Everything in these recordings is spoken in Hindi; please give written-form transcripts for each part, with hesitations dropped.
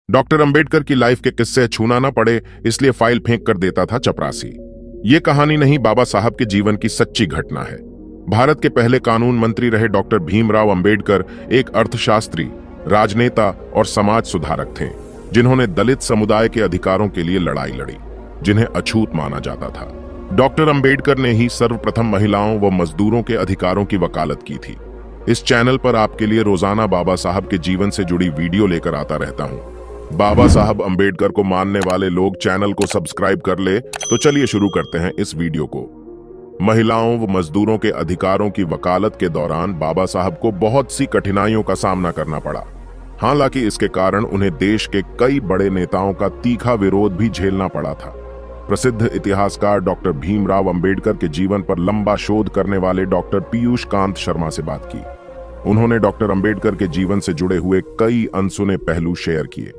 डॉक्टर अंबेडकर की लाइफ के किस्से छूना ना पड़े, इसलिए फाइल फेंक कर देता था चपरासी। ये कहानी नहीं, बाबा साहब के जीवन की सच्ची घटना है। भारत के पहले कानून मंत्री रहे डॉक्टर भीमराव अंबेडकर एक अर्थशास्त्री, राजनेता और समाज सुधारक थे, जिन्होंने दलित समुदाय के अधिकारों के लिए लड़ाई लड़ी, जिन्हें अछूत माना जाता था। डॉक्टर अंबेडकर ने ही सर्वप्रथम महिलाओं व मजदूरों के अधिकारों की वकालत की थी। इस चैनल पर आपके लिए रोजाना बाबा साहब के जीवन से जुड़ी वीडियो लेकर आता रहता हूं। बाबा साहब अंबेडकर को मानने वाले लोग चैनल को सब्सक्राइब कर ले, तो चलिए शुरू करते हैं इस वीडियो को। महिलाओं व मजदूरों के अधिकारों की वकालत के दौरान बाबा साहब को बहुत सी कठिनाइयों का सामना करना पड़ा। हालांकि इसके कारण उन्हें देश के कई बड़े नेताओं का तीखा विरोध भी झेलना पड़ा था। प्रसिद्ध इतिहासकार डॉक्टर भीमराव अंबेडकर के जीवन पर लंबा शोध करने वाले डॉक्टर पीयूष कांत शर्मा से बात की। उन्होंने डॉक्टर अंबेडकर के जीवन से जुड़े हुए कई अनसुने पहलू शेयर किए।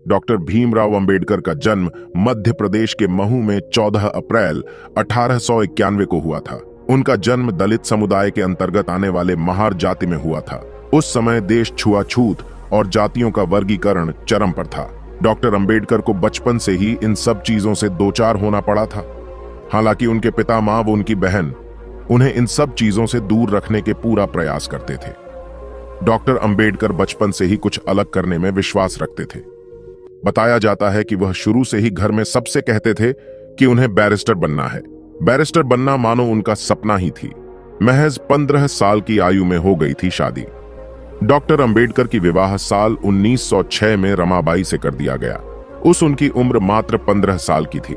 डॉक्टर भीमराव अंबेडकर का जन्म मध्य प्रदेश के महू में 14 अप्रैल 1891 को हुआ था। उनका जन्म दलित समुदाय के अंतर्गत आने वाले महार जाति में हुआ था। उस समय देश छुआछूत और जातियों का वर्गीकरण चरम पर था। डॉक्टर अंबेडकर को बचपन से ही इन सब चीजों से दो चार होना पड़ा था। हालांकि उनके पिता, मां व उनकी बहन उन्हें इन सब चीजों से दूर रखने के पूरा प्रयास करते थे। डॉक्टर अंबेडकर बचपन से ही कुछ अलग करने में विश्वास रखते थे। बताया जाता है कि वह शुरू से ही घर में सबसे कहते थे कि उन्हें बैरिस्टर बनना है। बैरिस्टर बनना मानो उनका सपना ही थी। महज 15 साल की आयु में हो गई थी शादी। डॉक्टर अंबेडकर की विवाह साल 1906 में रमाबाई से कर दिया गया। उनकी उम्र मात्र 15 साल की थी।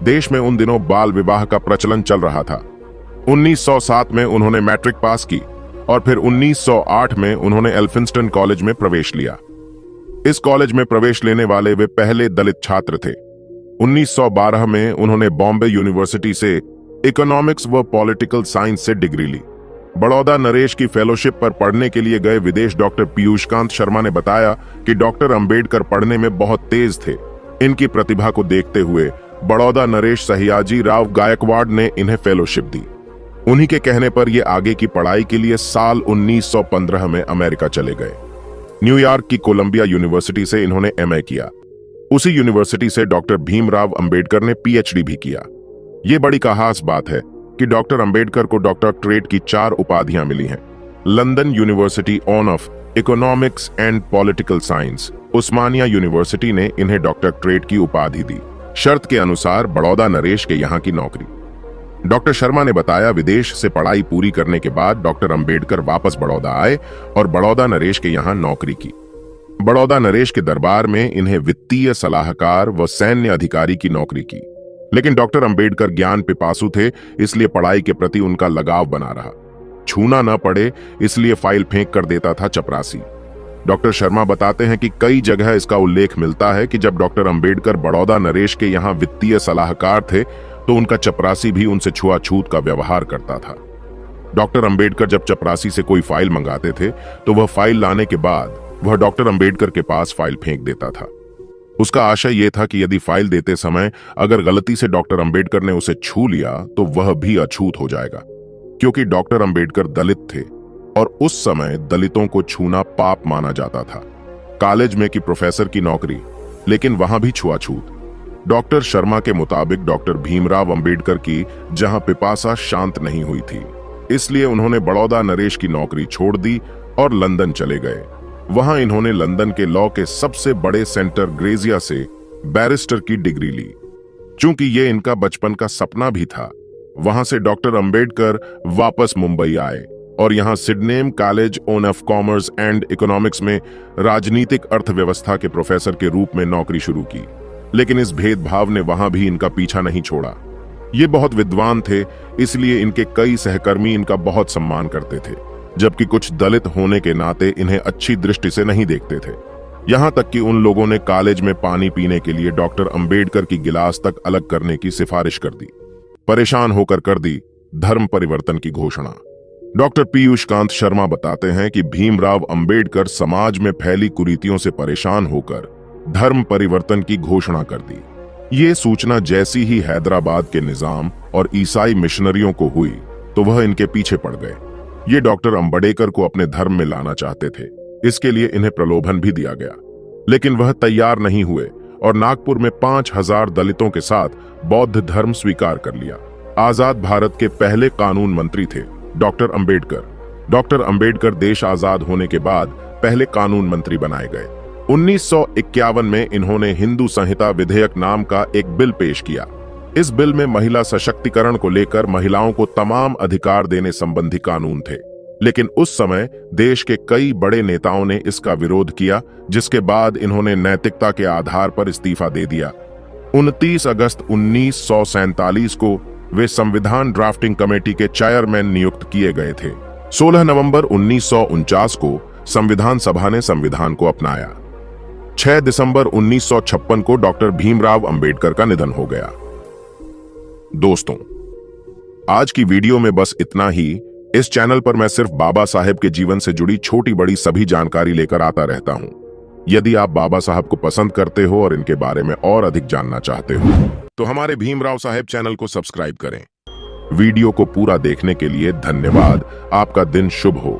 देश में उन दिनों बाल विवाह का प्रचलन चल रहा था। 1907 में उन्होंने मैट्रिक पास की और फिर 1908 में उन्होंने एल्फिंस्टन कॉलेज में प्रवेश लिया। इस कॉलेज में प्रवेश लेने वाले वे पहले दलित छात्र थे। 1912 में उन्होंने बॉम्बे यूनिवर्सिटी से इकोनॉमिक्स व पॉलिटिकल साइंस से डिग्री ली। बड़ौदा नरेश की फेलोशिप पर पढ़ने के लिए गए विदेश डॉक्टर पीयूष कांत शर्मा ने बताया कि डॉक्टर अंबेडकर पढ़ने में बहुत तेज थे। इनकी प्रतिभा को देखते हुए बड़ौदा नरेश सहियाजी राव गायकवाड़ ने इन्हें फेलोशिप दी। उन्हीं के कहने पर ये आगे की पढ़ाई के लिए साल 1915 में अमेरिका चले गए। न्यूयॉर्क की कोलंबिया यूनिवर्सिटी से इन्होंने एमए किया। उसी यूनिवर्सिटी से डॉक्टर भीमराव अंबेडकर ने पीएचडी भी किया। ये बड़ी खास बात है कि डॉक्टर अंबेडकर को डॉक्टरेट की 4 उपाधियां मिली हैं। London university of economics and political science, Osmania university ने इन्हें डॉक्टरेट की उपाधि दी, शर्त के अनुसार बड़ौदा नरेश के यहाँ की नौकरी। डॉक्टर शर्मा ने बताया, विदेश से पढ़ाई पूरी करने के बाद डॉक्टर अंबेडकर वापस बड़ौदा आए और बड़ौदा नरेश के यहाँ नौकरी की। बड़ौदा नरेश के दरबार में इन्हें वित्तीय सलाहकार व सैन्य अधिकारी की नौकरी की। लेकिन डॉक्टर अंबेडकर ज्ञान पिपासु थे, इसलिए पढ़ाई के प्रति उनका लगाव बना रहा। छूना न पड़े, इसलिए फाइल फेंक कर देता था चपरासी। डॉक्टर शर्मा बताते हैं कि कई जगह इसका उल्लेख मिलता है कि जब डॉक्टर अंबेडकर बड़ौदा नरेश के यहाँ वित्तीय सलाहकार थे तो उनका चपरासी भी उनसे छुआछूत का व्यवहार करता था। डॉक्टर अंबेडकर जब चपरासी से कोई फाइल मंगाते थे तो वह फाइल लाने के बाद वह डॉक्टर अंबेडकर के पास फाइल फेंक देता था। उसका आशय यह था कि यदि फाइल देते समय अगर गलती से डॉक्टर अंबेडकर ने उसे छू लिया तो वह भी अछूत हो जाएगा, क्योंकि डॉक्टर अंबेडकर दलित थे और उस समय दलितों को छूना पाप माना जाता था। कॉलेज में की प्रोफेसर की नौकरी, लेकिन वहां भी छुआछूत। डॉक्टर शर्मा के मुताबिक डॉक्टर भीमराव अंबेडकर की जहां पिपासा शांत नहीं हुई थी, इसलिए उन्होंने बड़ौदा नरेश की नौकरी छोड़ दी और लंदन चले गए। वहां इन्होंने लंदन के लॉ के सबसे बड़े सेंटर ग्रेजिया से बैरिस्टर की डिग्री ली। चूंकि ये इनका बचपन का सपना भी था, वहां से डॉक्टर अंबेडकर वापस मुंबई आए और यहां Sydenham college of commerce and economics में राजनीतिक अर्थव्यवस्था के प्रोफेसर के रूप में नौकरी शुरू की। लेकिन इस भेदभाव ने वहां भी इनका पीछा नहीं छोड़ा। ये बहुत विद्वान थे, इसलिए इनके कई सहकर्मी इनका बहुत सम्मान करते थे, जबकि कुछ दलित होने के नाते इन्हें अच्छी दृष्टि से नहीं देखते थे। यहां तक कि उन लोगों ने कॉलेज में पानी पीने के लिए डॉक्टर अंबेडकर की गिलास तक अलग करने की सिफारिश कर दी। परेशान होकर कर दी धर्म परिवर्तन की घोषणा। डॉक्टर पीयूष कांत शर्मा बताते हैं कि भीमराव अंबेडकर समाज में फैली कुरीतियों से परेशान होकर धर्म परिवर्तन की घोषणा कर दी। ये सूचना जैसी ही हैदराबाद के निजाम और ईसाई मिशनरियों को हुई तो वह इनके पीछे पड़ गए। ये डॉक्टर अंबेडकर को अपने धर्म में लाना चाहते थे, इसके लिए इन्हें प्रलोभन भी दिया गया। लेकिन वह तैयार नहीं हुए और नागपुर में 5,000 दलितों के साथ बौद्ध धर्म स्वीकार कर लिया। आजाद भारत के पहले कानून मंत्री थे डॉक्टर अंबेडकर। डॉक्टर अंबेडकर देश आजाद होने के बाद पहले कानून मंत्री बनाए गए। 1951 में इन्होंने हिंदू संहिता विधेयक नाम का एक बिल पेश किया। इस बिल में महिला सशक्तिकरण को लेकर महिलाओं को तमाम अधिकार देने संबंधी कानून थे, लेकिन उस समय देश के कई बड़े नेताओं ने इसका विरोध किया, जिसके बाद इन्होंने नैतिकता के आधार पर इस्तीफा दे दिया। 29 अगस्त 1947 को वे संविधान ड्राफ्टिंग कमेटी के चेयरमैन नियुक्त किए गए थे। 16 नवंबर 1949 को संविधान सभा ने संविधान को अपनाया। 6 दिसंबर 1956 को डॉक्टर भीमराव अंबेडकर का निधन हो गया। दोस्तों, आज की वीडियो में बस इतना ही। इस चैनल पर मैं सिर्फ बाबा साहेब के जीवन से जुड़ी छोटी बड़ी सभी जानकारी लेकर आता रहता हूं। यदि आप बाबा साहब को पसंद करते हो और इनके बारे में और अधिक जानना चाहते हो तो हमारे भीमराव साहेब चैनल को सब्सक्राइब करें। वीडियो को पूरा देखने के लिए धन्यवाद। आपका दिन शुभ हो।